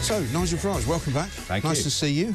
So, Nigel Farage, welcome back. Thank you. Nice to see you.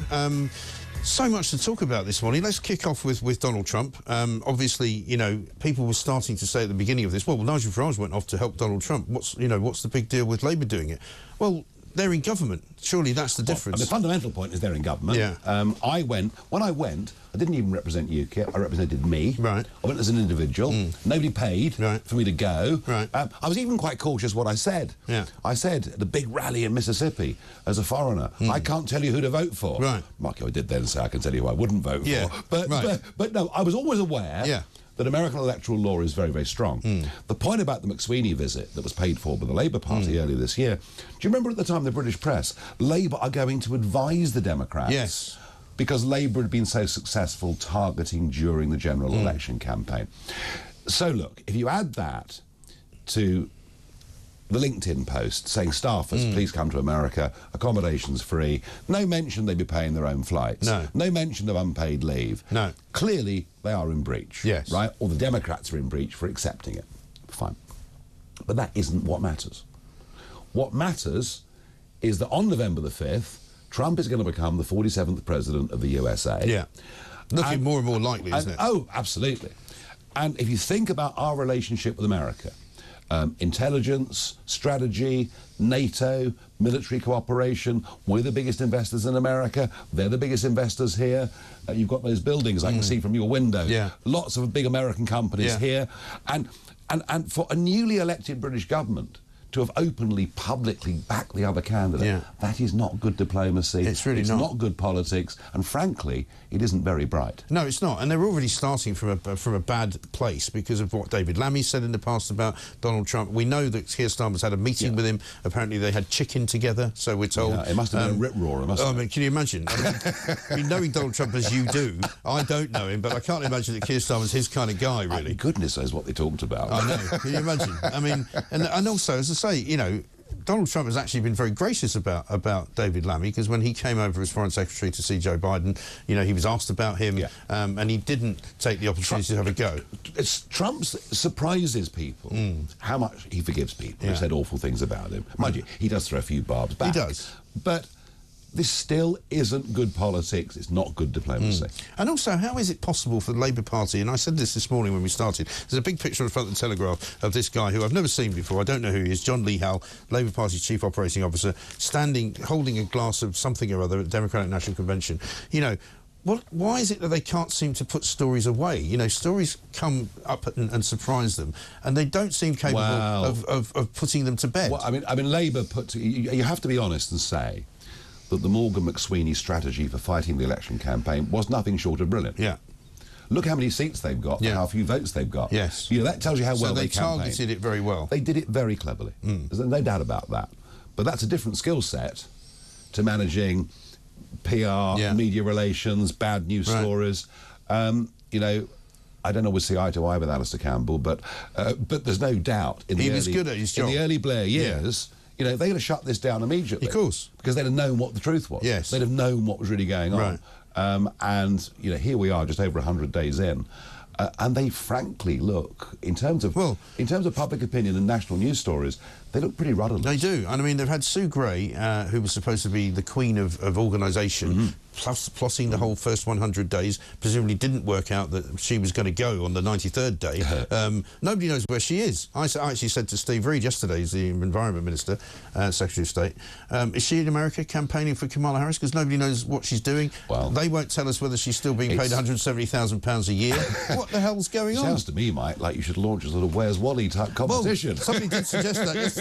So much to talk about this morning. Let's kick off with Donald Trump. Obviously, you know, people were starting to say at the beginning of this, well, Nigel Farage went off to help Donald Trump. What's the big deal with Labour doing it? Well, they're in government. Surely that's the difference. The fundamental point is they're in government. Yeah. When I went, I didn't even represent UKIP. I represented me. Right. I went as an individual. Nobody paid for me to go. Right. I was even quite cautious what I said. Yeah. I said at the big rally in Mississippi as a foreigner, I can't tell you who to vote for. Right. Mark, I did then say I can tell you who I wouldn't vote Yeah. for. Right. But no, I was always aware that American electoral law is very, very strong. The point about the McSweeney visit that was paid for by the Labour Party earlier this year, do you remember at the time the British press, Labour are going to advise the Democrats? Yes. Because Labour had been so successful targeting during the general election campaign. So look, if you add that to the LinkedIn post saying staffers, please come to America, accommodations free, no mention they'd be paying their own flights, no mention of unpaid leave. No. Clearly, they are in breach, yes, right? Or the Democrats are in breach for accepting it. Fine. But that isn't what matters. What matters is that on November the 5th, Trump is going to become the 47th president of the USA. Yeah. Looking more and more likely, isn't it? Oh, absolutely. And if you think about our relationship with America, intelligence, strategy, NATO, military cooperation, we're the biggest investors in America, they're the biggest investors here. You've got those buildings I can see from your window. Yeah. Lots of big American companies here. And for a newly elected British government to have openly, publicly backed the other candidate, that is not good diplomacy. It's really not. It's not good politics, and frankly, it isn't very bright. No, it's not, and they're already starting from a bad place because of what David Lammy said in the past about Donald Trump. We know that Keir Starmer's had a meeting with him. Apparently, they had chicken together, so we're told. Yeah, it must have been a rip-roarer, must it? I mean, can you imagine? I mean, knowing Donald Trump as you do, I don't know him, but I can't imagine that Keir Starmer's his kind of guy, really. Goodness knows what they talked about. I know. Can you imagine? I mean, and also, as I say, you know, Donald Trump has actually been very gracious about David Lammy, because when he came over as Foreign Secretary to see Joe Biden, you know, he was asked about him, and he didn't take the opportunity to have a go. Trump surprises people how much he forgives people who said awful things about him. Mind you, he does throw a few barbs back. He does. But this still isn't good politics. It's not good diplomacy. And also, how is it possible for the Labour Party, and I said this morning when we started, there's a big picture in front of the Telegraph of this guy who I've never seen before, I don't know who he is, John Lee Howell, Labour Party's Chief Operating Officer, standing, holding a glass of something or other at the Democratic National Convention. You know, why is it that they can't seem to put stories away? You know, stories come up and surprise them, and they don't seem capable of putting them to bed. Well, I mean, Labour you have to be honest and say that the Morgan McSweeney strategy for fighting the election campaign was nothing short of brilliant. Yeah. Look how many seats they've got, how few votes they've got. Yes. You know, that tells you how well they campaigned. targeted it very well. They did it very cleverly. There's no doubt about that. But that's a different skill set to managing PR, media relations, bad news stories. You know, I don't always see eye to eye with Alistair Campbell, but there's no doubt he was good at his job. In the early Blair years, you know, they'd have shut this down immediately. Of course. Because they'd have known what the truth was. Yes. They'd have known what was really going on. Right. And, you know, here we are just over 100 days in. And they frankly look, in terms of public opinion and national news stories, they look pretty rudderless. They do. And I mean, they've had Sue Gray, who was supposed to be the queen of organisation, plotting the whole first 100 days, presumably didn't work out that she was going to go on the 93rd day. Nobody knows where she is. I actually said to Steve Reid yesterday, he's the Environment Minister, Secretary of State, is she in America campaigning for Kamala Harris? Because nobody knows what she's doing. Well, they won't tell us whether she's still being paid £170,000 a year. What the hell's going on? Sounds to me, Mike, like you should launch a sort of Where's Wally type competition. Well, somebody did suggest that yesterday.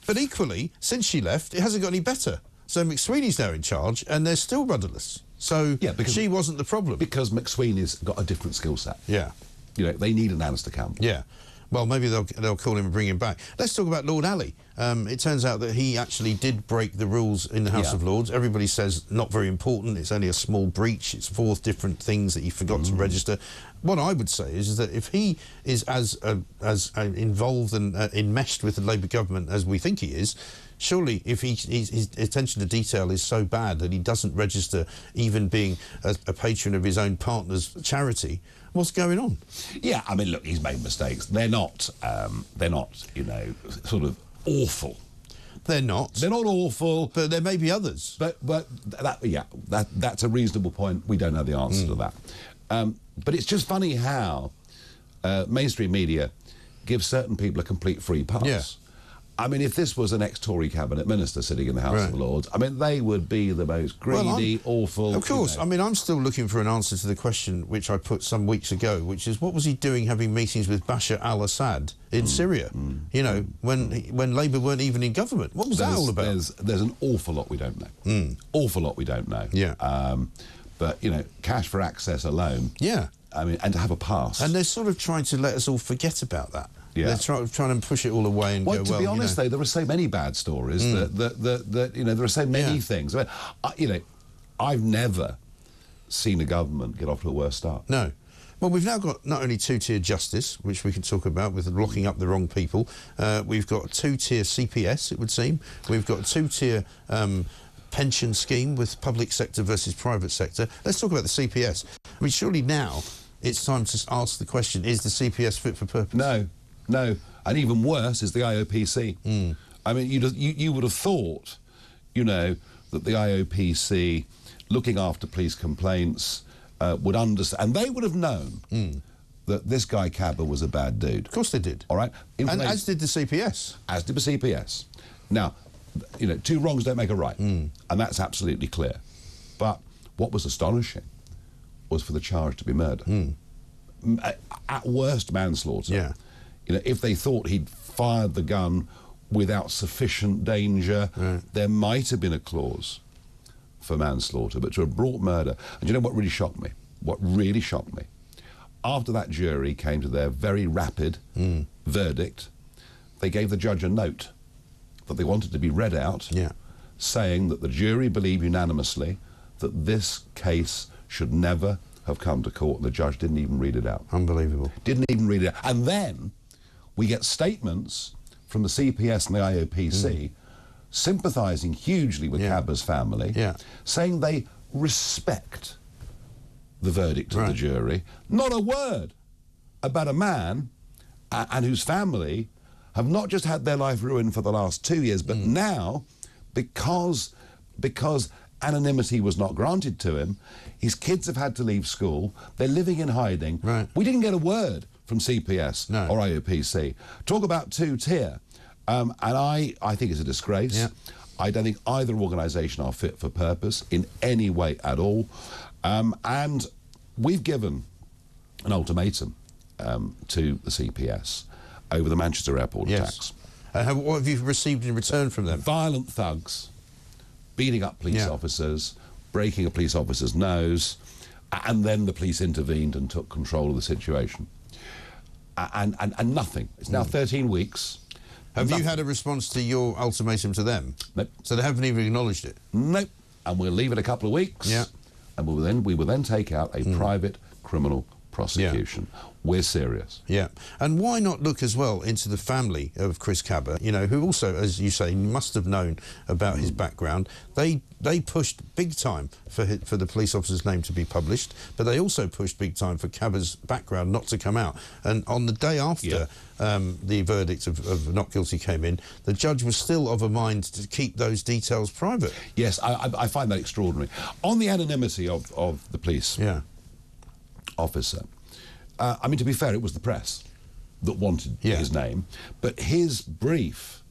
But equally, since she left, it hasn't got any better. So McSweeney's now in charge, and they're still rudderless. So because she wasn't the problem. Because McSweeney's got a different skill set. Yeah. You know, they need an Alistair Campbell. Yeah. Well, maybe they'll call him and bring him back. Let's talk about Lord Ali. It turns out that he actually did break the rules in the House of Lords. Everybody says not very important. It's only a small breach. It's 4 different things that he forgot to register. What I would say is that if he is as involved and enmeshed with the Labour government as we think he is, surely if his attention to detail is so bad that he doesn't register even being a patron of his own partner's charity, what's going on? Yeah, I mean, look, he's made mistakes. They're not, you know, sort of awful. They're not. They're not awful. But there may be others. But that's a reasonable point. We don't know the answer to that. But it's just funny how mainstream media gives certain people a complete free pass. Yeah. I mean, if this was an ex-Tory cabinet minister sitting in the House of Lords, I mean, they would be the most greedy, awful... Of course. I mean, I'm still looking for an answer to the question which I put some weeks ago, which is, what was he doing having meetings with Bashar al-Assad in Syria? You know, when Labour weren't even in government. What was that all about? There's an awful lot we don't know. Awful lot we don't know. Yeah. But, you know, cash for access alone... Yeah. I mean, and to have a pass. And they're sort of trying to let us all forget about that. Yeah. They're trying to push it all away and go, well, to be honest, though, there are so many bad stories that you know, there are so many things. I mean, you know, I've never seen a government get off to a worse start. No. Well, we've now got not only two-tier justice, which we can talk about with locking up the wrong people. We've got two-tier CPS, it would seem. We've got two-tier pension scheme with public sector versus private sector. Let's talk about the CPS. I mean, surely now it's time to ask the question, is the CPS fit for purpose? No, and even worse is the IOPC. I mean, you would have thought, you know, that the IOPC, looking after police complaints, would understand, and they would have known that this guy Kaba was a bad dude. Of course they did. All right? And as did the CPS. As did the CPS. Now, you know, two wrongs don't make a right, and that's absolutely clear. But what was astonishing was for the charge to be murder. At worst, manslaughter. Yeah. You know, if they thought he'd fired the gun without sufficient danger, there might have been a clause for manslaughter, but to have brought murder. And you know what really shocked me? What really shocked me? After that jury came to their very rapid verdict, they gave the judge a note that they wanted to be read out, saying that the jury believed unanimously that this case should never have come to court, and the judge didn't even read it out. Unbelievable. Didn't even read it out. And then we get statements from the CPS and the IOPC sympathising hugely with Kaba's family, saying they respect the verdict of the jury. Not a word about a man and whose family have not just had their life ruined for the last 2 years, but now, because anonymity was not granted to him, his kids have had to leave school, they're living in hiding. We didn't get a word from CPS or IOPC. Talk about two-tier. And I think it's a disgrace. I don't think either organisation are fit for purpose in any way at all. And we've given an ultimatum to the CPS over the Manchester Airport attacks. What have you received in return from them? Violent thugs, beating up police officers, breaking a police officer's nose, and then the police intervened and took control of the situation. And nothing. It's now 13 weeks. Have you had a response to your ultimatum to them? Nope. So they haven't even acknowledged it? Nope. And we'll leave it a couple of weeks. And we will then take out a private criminal prosecution. We're serious. And why not look as well into the family of Chris Kaba, you know, who also, as you say, must have known about his background. They pushed big time for the police officer's name to be published, but they also pushed big time for Kaba's background not to come out. And on the day after the verdict of not guilty came in, the judge was still of a mind to keep those details private. Yes, I find that extraordinary. On the anonymity of the police officer, I mean, to be fair, it was the press that wanted his name, but his brief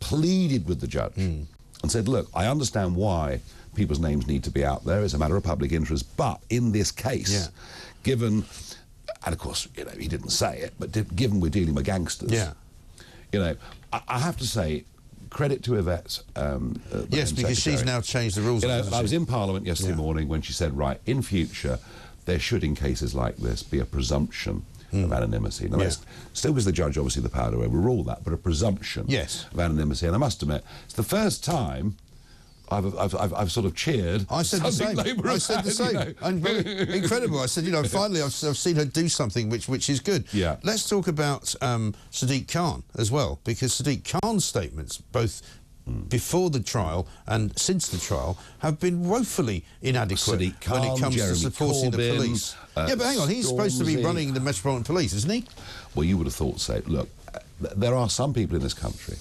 pleaded with the judge and said, look, I understand why people's names need to be out there. It's a matter of public interest, but in this case, given, and of course, you know, he didn't say it, but given we're dealing with gangsters, you know, I have to say, credit to Yvette. Yes, because she's now changed the rules. You know, I was in Parliament yesterday morning when she said, right, in future, there should, in cases like this, be a presumption of anonymity. Now, still gives the judge, obviously, the power to overrule that, but a presumption of anonymity. And I must admit, it's the first time I've sort of cheered. I said the same. I said the same. You know. And very incredible. I said, you know, finally I've seen her do something which is good. Let's talk about Sadiq Khan as well, because Sadiq Khan's statements, both before the trial and since the trial, have been woefully inadequate when it comes to supporting the police. But hang on, he's supposed to be running the Metropolitan Police, isn't he? Well, you would have thought so. Look, there are some people in this country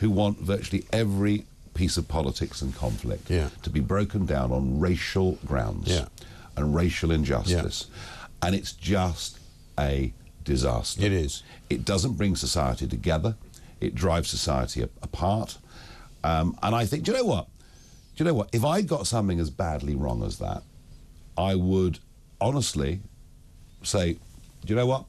who want virtually every piece of politics and conflict to be broken down on racial grounds and racial injustice. And it's just a disaster. It is. It doesn't bring society together. It drives society apart. And I think, do you know what? Do you know what? If I got something as badly wrong as that, I would honestly say, do you know what?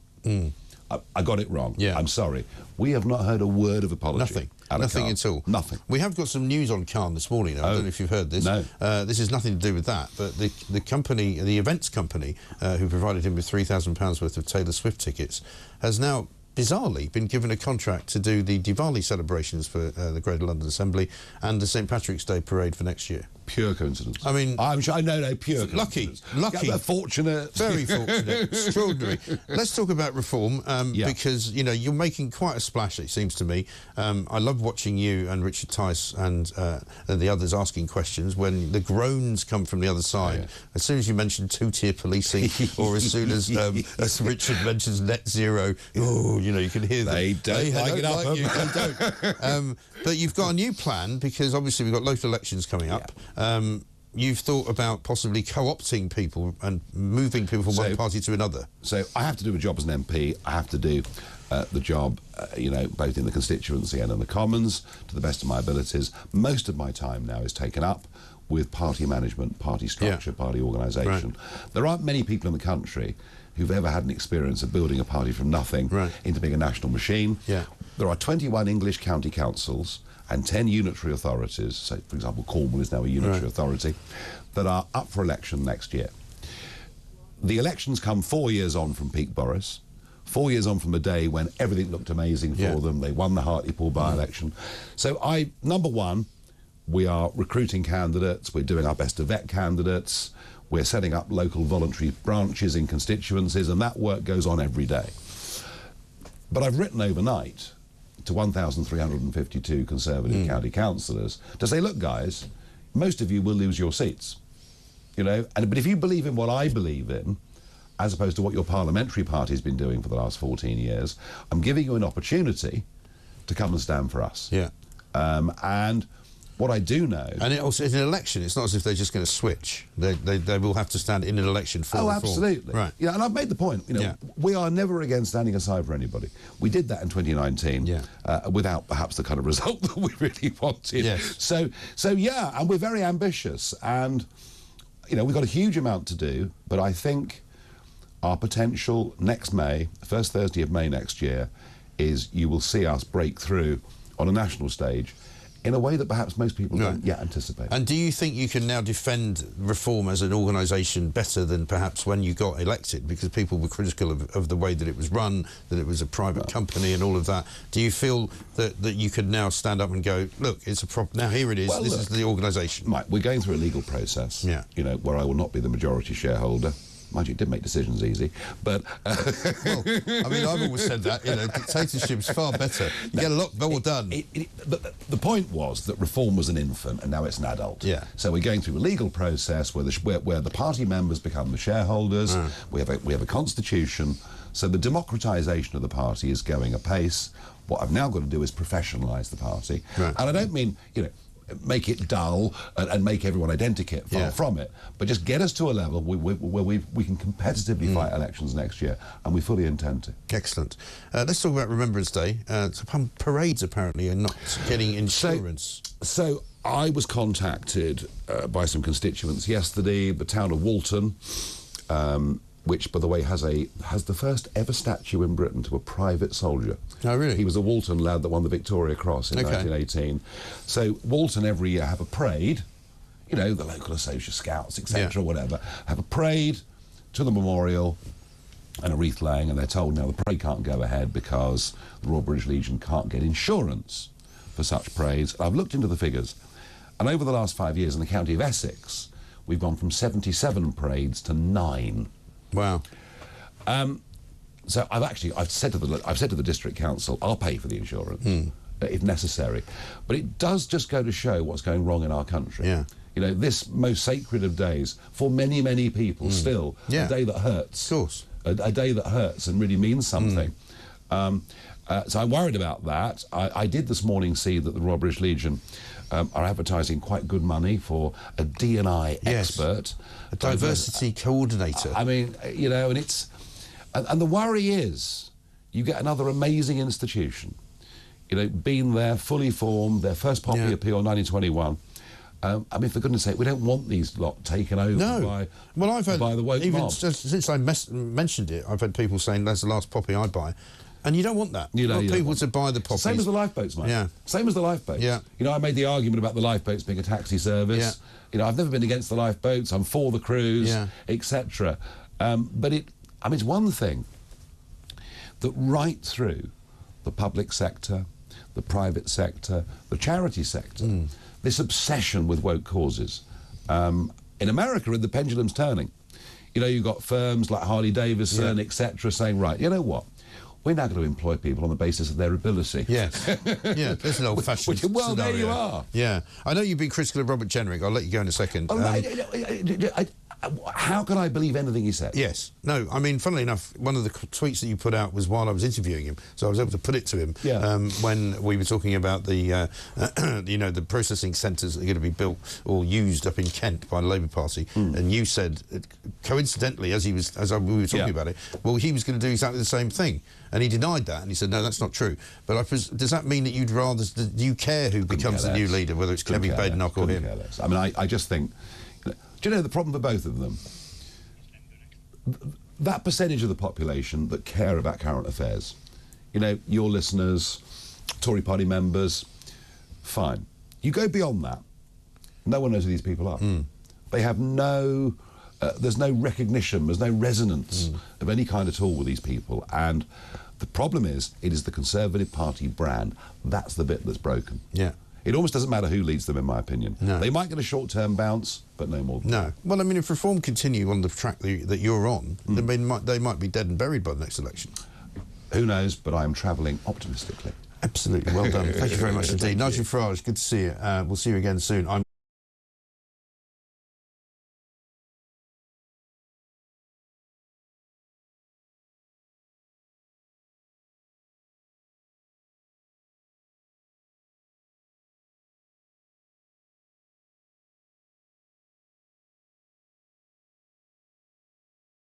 I got it wrong. I'm sorry. We have not heard a word of apology. Nothing. Nothing at all. Nothing. We have got some news on Khan this morning. I don't know if you've heard this. No. This has nothing to do with that, but the company, the events company, who provided him with £3,000 worth of Taylor Swift tickets, has now bizarrely been given a contract to do the Diwali celebrations for the Greater London Assembly and the St Patrick's Day parade for next year. Pure coincidence. I mean, I'm sure, no, pure coincidence. Lucky. Fortunate. Very fortunate. Extraordinary. Let's talk about reform, because, you know, you're making quite a splash, it seems to me. I love watching you and Richard Tice and the others asking questions when the groans come from the other side. As soon as you mention two-tier policing, or as soon as Richard mentions net zero, oh, you know, you can hear them. They don't like it up. You, they don't. But you've got a new plan, because obviously we've got local elections coming up. You've thought about possibly co-opting people and moving people from one party to another. So I have to do a job as an MP. I have to do the job, you know, both in the constituency and in the Commons, to the best of my abilities. Most of my time now is taken up with party management, party structure, party organisation. There aren't many people in the country who've ever had an experience of building a party from nothing into being a national machine. There are 21 English county councils and 10 unitary authorities, so for example Cornwall is now a unitary authority, that are up for election next year. The elections come 4 years on from peak Boris, 4 years on from a day when everything looked amazing for them. They won the Hartlepool by-election. So number one, we are recruiting candidates, we're doing our best to vet candidates, we're setting up local voluntary branches in constituencies, and that work goes on every day. But I've written overnight to 1,352 Conservative county councillors to say, look, guys, most of you will lose your seats, you know, but if you believe in what I believe in, as opposed to what your parliamentary party's been doing for the last 14 years, I'm giving you an opportunity to come and stand for us. And what I do know... And also, in an election, it's not as if they're just going to switch. They will have to stand in an election for reform. Absolutely. Yeah, and I've made the point, you know, we are never against standing aside for anybody. We did that in 2019 without perhaps the kind of result that we really wanted. So yeah, and we're very ambitious, and, you know, we've got a huge amount to do, but I think our potential next May, first Thursday of May next year, is you will see us break through on a national stage in a way that perhaps most people don't yet anticipate. And do you think you can now defend reform as an organisation better than perhaps when you got elected, because people were critical of the way that it was run, that it was a private company and all of that? Do you feel that you could now stand up and go, look, it's a problem, now here it is, this is the organisation? Mike, we're going through a legal process, you know, where I will not be the majority shareholder. Mind you, it did make decisions easy, but... well, I mean, I've always said that, you know, dictatorship's far better. You get a lot more done. The point was that reform was an infant and now it's an adult. So we're going through a legal process where the party members become the shareholders. We have a constitution. So the democratisation of the party is going apace. What I've now got to do is professionalise the party. And I don't mean, you know, make it dull and make everyone identikit far from it, but just get us to a level where we can competitively fight elections next year, and we fully intend to. Excellent. Let's talk about Remembrance Day. Some parades apparently are not getting insurance. So I was contacted by some constituents yesterday. The town of Walton, which, by the way, has the first ever statue in Britain to a private soldier. Oh, really? He was a Walton lad that won the Victoria Cross in 1918. So Walton every year have a parade, you know, the local associate scouts, etc., whatever, have a parade to the memorial and a wreath laying, and they're told now the parade can't go ahead because the Royal British Legion can't get insurance for such parades. I've looked into the figures, and over the last 5 years in the county of Essex, we've gone from 77 parades to 9. Wow. So I've said to the district council, I'll pay for the insurance if necessary, but it does just go to show what's going wrong in our country. You know, this most sacred of days for many people, still a day that hurts. Of course, a day that hurts and really means something. So I'm worried about that. I did this morning see that the Royal British Legion are advertising quite good money for a D&I expert. A diversity coordinator. I mean, you know, and it's... And the worry is you get another amazing institution, you know, been there, fully formed, their first Poppy appeal in 1921. I mean, for goodness sake, we don't want these lot taken over by the woke even mob. Since I mentioned it, I've had people saying that's the last Poppy I buy. And you don't want that. You want people to buy the poppies. Same as the lifeboats, mate. Yeah. Same as the lifeboats. Yeah. You know, I made the argument about the lifeboats being a taxi service. Yeah. You know, I've never been against the lifeboats. I'm for the crews, etc. But it's one thing that right through the public sector, the private sector, the charity sector, this obsession with woke causes. In America, the pendulum's turning. You know, you've got firms like Harley-Davidson, etc., saying, right, you know what? We're now going to employ people on the basis of their ability. Yes. Yeah, there's an old-fashioned well, scenario. there you are. Yeah. I know you've been critical of Robert Jenrick. I'll let you go in a second. How can I believe anything he said? Yes. No, I mean, funnily enough, one of the tweets that you put out was while I was interviewing him, so I was able to put it to him when we were talking about the, you know, the processing centres that are going to be built or used up in Kent by the Labour Party, and you said, coincidentally, as we were talking about it, well, he was going to do exactly the same thing, and he denied that, and he said, no, that's not true. But does that mean that you'd rather, do you care who becomes the new leader, whether it's Kevin Badenoch or him? I mean, I just think... Do you know the problem for both of them? That percentage of the population that care about current affairs, you know, your listeners, Tory party members, fine. You go beyond that, no one knows who these people are. They have no... there's no recognition, there's no resonance of any kind at all with these people. And the problem is, it is the Conservative Party brand. That's the bit that's broken. Yeah. It almost doesn't matter who leads them, in my opinion. No. They might get a short-term bounce, but no more than that. Well, I mean, if Reform continue on the track that you're on, then they might be dead and buried by the next election. Who knows, but I am travelling optimistically. Absolutely. Well done. Thank you very much indeed. Nigel Farage, good to see you. We'll see you again soon.